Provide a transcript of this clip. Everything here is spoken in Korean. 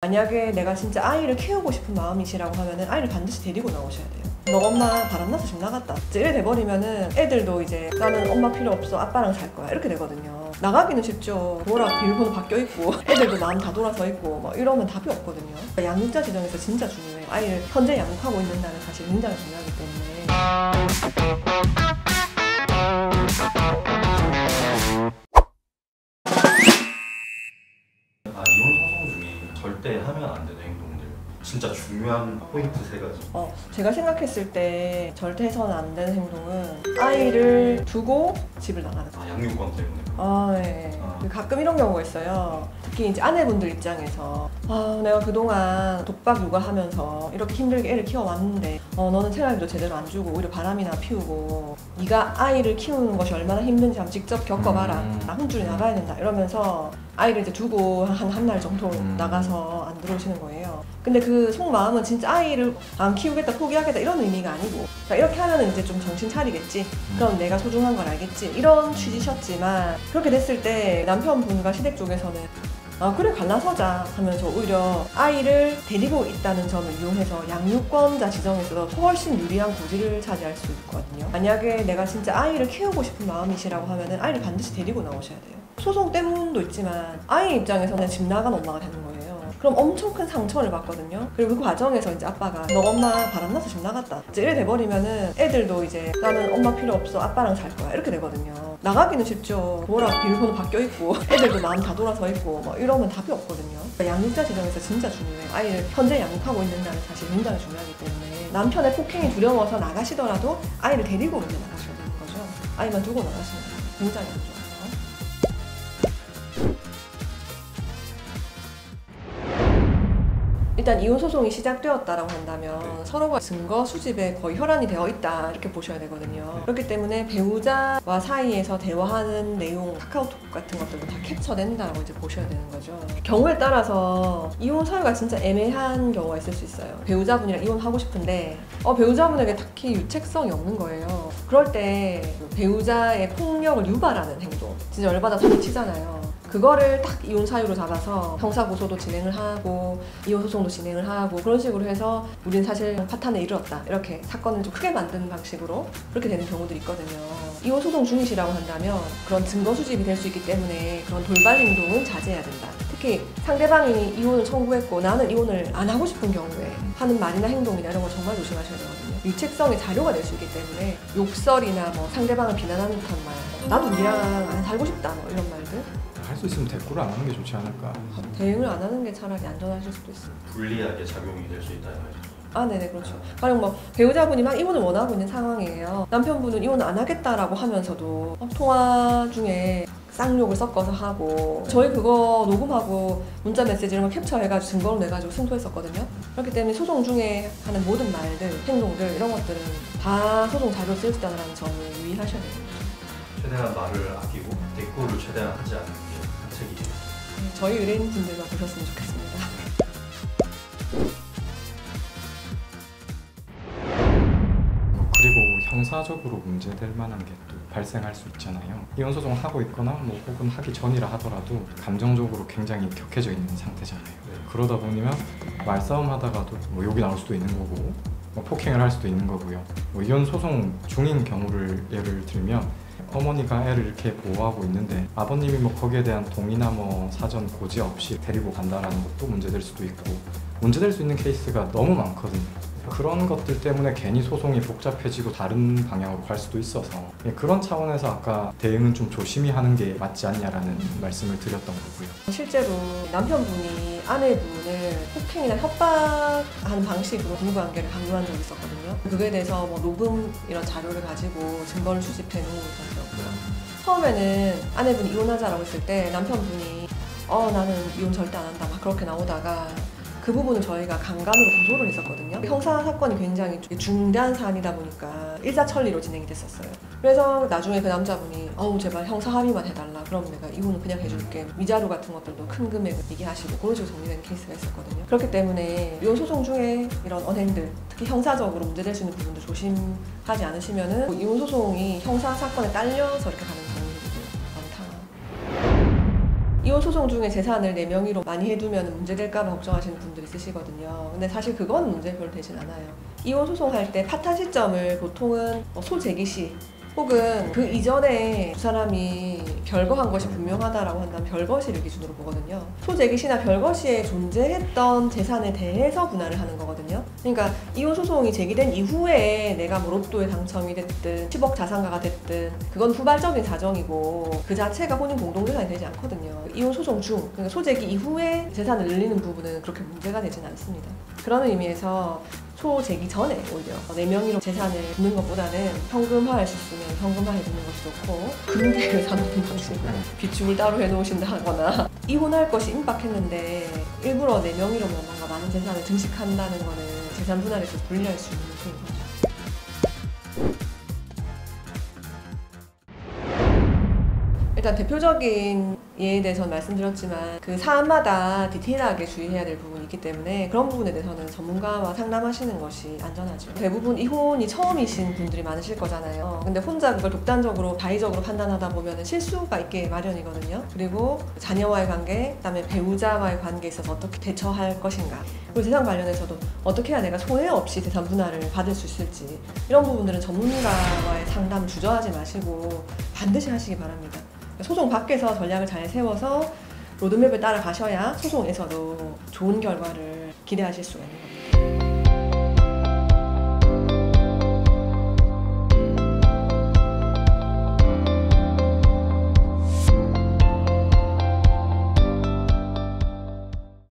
만약에 내가 진짜 아이를 키우고 싶은 마음이시라고 하면은 아이를 반드시 데리고 나오셔야 돼요. 너 엄마 바람나서 집 나갔다. 이래 돼버리면은 애들도 이제 나는 엄마 필요 없어, 아빠랑 살 거야, 이렇게 되거든요. 나가기는 쉽죠. 뭐라 비밀번호 바뀌어 있고 애들도 마음 다 돌아서 있고 뭐 이러면 답이 없거든요. 양육자 지정에서 진짜 중요해요. 아이를 현재 양육하고 있는다는 사실이 굉장히 중요하기 때문에. 이혼 소송 중에 절대 하면 안 되는 행동들, 진짜 중요한 포인트 3가지. 제가 생각했을 때 절대 해서는 안 되는 행동은 아이를 두고 집을 나가는 거. 양육권 때문에. 네. 가끔 이런 경우가 있어요. 특히 이제 아내분들 입장에서 내가 그동안 독박 육아하면서 이렇게 힘들게 애를 키워왔는데 너는 생활비도 제대로 안 주고 오히려 바람이나 피우고 네가 아이를 키우는 것이 얼마나 힘든지 한번 직접 겪어봐라. 나 혼쭐이 나가야 된다 이러면서 아이를 이제 두고 한 달 정도 나가서 안 들어오시는 거예요. 근데 그 속마음은 진짜 아이를 안 키우겠다, 포기하겠다 이런 의미가 아니고, 그러니까 이렇게 하면 이제 좀 정신 차리겠지, 그럼 내가 소중한 걸 알겠지, 이런 취지셨지만 그렇게 됐을 때 남편분과 시댁 쪽에서는 그래 갈라서자 하면서 오히려 아이를 데리고 있다는 점을 이용해서 양육권자 지정에서도 훨씬 유리한 고지를 차지할 수 있거든요. 만약에 내가 진짜 아이를 키우고 싶은 마음이시라고 하면은 아이를 반드시 데리고 나오셔야 돼요. 소송 때문도 있지만 아이 입장에서는 집 나간 엄마가 되는 거예요. 그럼 엄청 큰 상처를 받거든요. 그리고 그 과정에서 이제 아빠가 너 엄마 바람나서 집 나갔다. 이래 돼버리면은 애들도 이제 나는 엄마 필요 없어, 아빠랑 살 거야, 이렇게 되거든요. 나가기는 쉽죠. 뭐라 비밀번호 바뀌어 있고 애들도 마음 다 돌아서 있고 뭐 이러면 답이 없거든요. 양육자 지정에서 진짜 중요해요. 아이를 현재 양육하고 있는다는 사실이 굉장히 중요하기 때문에 남편의 폭행이 두려워서 나가시더라도 아이를 데리고 이제 나가셔야 되는 거죠. 아이만 두고 나가시면 굉장히 안 좋아요. 일단 이혼 소송이 시작되었다라고 한다면 서로가 증거 수집에 거의 혈안이 되어 있다 이렇게 보셔야 되거든요. 그렇기 때문에 배우자와 사이에서 대화하는 내용, 카카오톡 같은 것들도 다 캡처된다고 이제 보셔야 되는 거죠. 경우에 따라서 이혼 사유가 진짜 애매한 경우가 있을 수 있어요. 배우자분이랑 이혼하고 싶은데 배우자분에게 딱히 유책성이 없는 거예요. 그럴 때 배우자의 폭력을 유발하는 행동, 진짜 열받아 사기치잖아요. 그거를 딱 이혼 사유로 잡아서 형사고소도 진행을 하고 이혼 소송도 진행을 하고 그런 식으로 해서 우린 사실 파탄에 이르렀다, 이렇게 사건을 좀 크게 만드는 방식으로 그렇게 되는 경우들이 있거든요. 이혼 소송 중이시라고 한다면 그런 증거 수집이 될 수 있기 때문에 그런 돌발 행동은 자제해야 된다. 특히 상대방이 이혼을 청구했고 나는 이혼을 안 하고 싶은 경우에 하는 말이나 행동이나 이런 거 정말 조심하셔야 되거든요. 유책성의 자료가 될 수 있기 때문에 욕설이나 뭐 상대방을 비난하는 듯한 말, 나도 니랑 안 살고 싶다 뭐 이런 말들 할 수 있으면 대꾸를 안 하는 게 좋지 않을까. 대응을 안 하는 게 차라리 안전하실 수도 있어요. 불리하게 작용이 될 수 있다 이거죠. 네네, 그렇죠. 가령 뭐 배우자분이 막 이혼을 원하고 있는 상황이에요. 남편분은 이혼을 안 하겠다라고 하면서도 통화 중에 쌍욕을 섞어서 하고, 저희 그거 녹음하고 문자 메시지 이런 걸 캡처해가지고 증거를 내가지고 승소했었거든요. 그렇기 때문에 소송 중에 하는 모든 말들, 행동들 이런 것들은 다 소송 자료로 쓸 수 있다는 점을 유의하셔야 돼요. 최대한 말을 아끼고 대꾸를 최대한 하지 않는 게 한책이에요. 저희 의뢰인분들만 보셨으면 좋겠습니다. 그리고 형사적으로 문제될 만한 게 또 발생할 수 있잖아요. 이혼 소송을 하고 있거나 뭐 혹은 하기 전이라 하더라도 감정적으로 굉장히 격해져 있는 상태잖아요. 그러다 보면 말싸움 하다가도 뭐 욕이 나올 수도 있는 거고 뭐 폭행을 할 수도 있는 거고요. 뭐 이혼 소송 중인 경우를 예를 들면 어머니가 애를 이렇게 보호하고 있는데 아버님이 뭐 거기에 대한 동의나 뭐 사전 고지 없이 데리고 간다라는 것도 문제될 수도 있고, 문제될 수 있는 케이스가 너무 많거든요. 그런 것들 때문에 괜히 소송이 복잡해지고 다른 방향으로 갈 수도 있어서 그런 차원에서 아까 대응은 좀 조심히 하는 게 맞지 않냐라는 말씀을 드렸던 거고요. 실제로 남편분이 아내분을 폭행이나 협박하는 방식으로 부부관계를 강요한 적이 있었거든요. 그거에 대해서 뭐 녹음 이런 자료를 가지고 증거를 수집해 놓은 상태였고요. 처음에는 아내분이 이혼하자라고 했을 때 남편분이 나는 이혼 절대 안 한다 막 그렇게 나오다가 그 부분은 저희가 강간으로 고소를 했었거든요. 형사 사건이 굉장히 중대한 사안이다 보니까 일사천리로 진행이 됐었어요. 그래서 나중에 그 남자분이 제발 형사 합의만 해달라, 그럼 내가 이혼은 그냥 해줄게, 위자료 같은 것들도 큰 금액을 얘기하시고 그런 식으로 정리된 케이스가 있었거든요. 그렇기 때문에 이혼 소송 중에 이런 언행들, 특히 형사적으로 문제될 수 있는 부분도 조심하지 않으시면은 이혼 소송이 형사 사건에 딸려서 이렇게 가는 경우들이 많다. 이혼 소송 중에 재산을 내 명의로 많이 해두면 문제될까봐 걱정하시는 분들이 있으시거든요. 근데 사실 그건 문제 별로 되진 않아요. 이혼 소송할 때 파탄 시점을 보통은 소재기 시 혹은 그 이전에 두 사람이 별거한 것이 분명하다라고 한다면 별거시를 기준으로 보거든요. 소재기시나 별거시에 존재했던 재산에 대해서 분할을 하는 거거든요. 그러니까 이혼 소송이 제기된 이후에 내가 뭐 로또에 당첨이 됐든 10억 자산가가 됐든 그건 후발적인 사정이고 그 자체가 혼인 공동재산이 되지 않거든요. 이혼 소송 중, 그러니까 소재기 이후에 재산을 늘리는 부분은 그렇게 문제가 되진 않습니다. 그런 의미에서 소재기 전에 오히려 내 명의로 재산을 두는 것보다는 현금화할 수 있으면 현금화해 두는 것이 좋고 금괴를 사놓는 것이 비축을 따로 해놓으신다 하거나 이혼할 것이 임박했는데 일부러 내 명의로만 뭔가 많은 재산을 증식한다는 거는 재산 분할에서 불리할 수 있는 요소인 거죠. 일단 대표적인 예에 대해서는 말씀드렸지만 그 사안마다 디테일하게 주의해야 될 부분이 있기 때문에 그런 부분에 대해서는 전문가와 상담하시는 것이 안전하죠. 대부분 이혼이 처음이신 분들이 많으실 거잖아요. 근데 혼자 그걸 독단적으로 자의적으로 판단하다 보면 실수가 있게 마련이거든요. 그리고 자녀와의 관계, 그다음에 배우자와의 관계에 있어서 어떻게 대처할 것인가, 그리고 재산 관련해서도 어떻게 해야 내가 손해 없이 재산 분할을 받을 수 있을지, 이런 부분들은 전문가와의 상담을 주저하지 마시고 반드시 하시기 바랍니다. 소송 밖에서 전략을 잘 세워서 로드맵을 따라가셔야 소송에서도 좋은 결과를 기대하실 수가 있는 겁니다.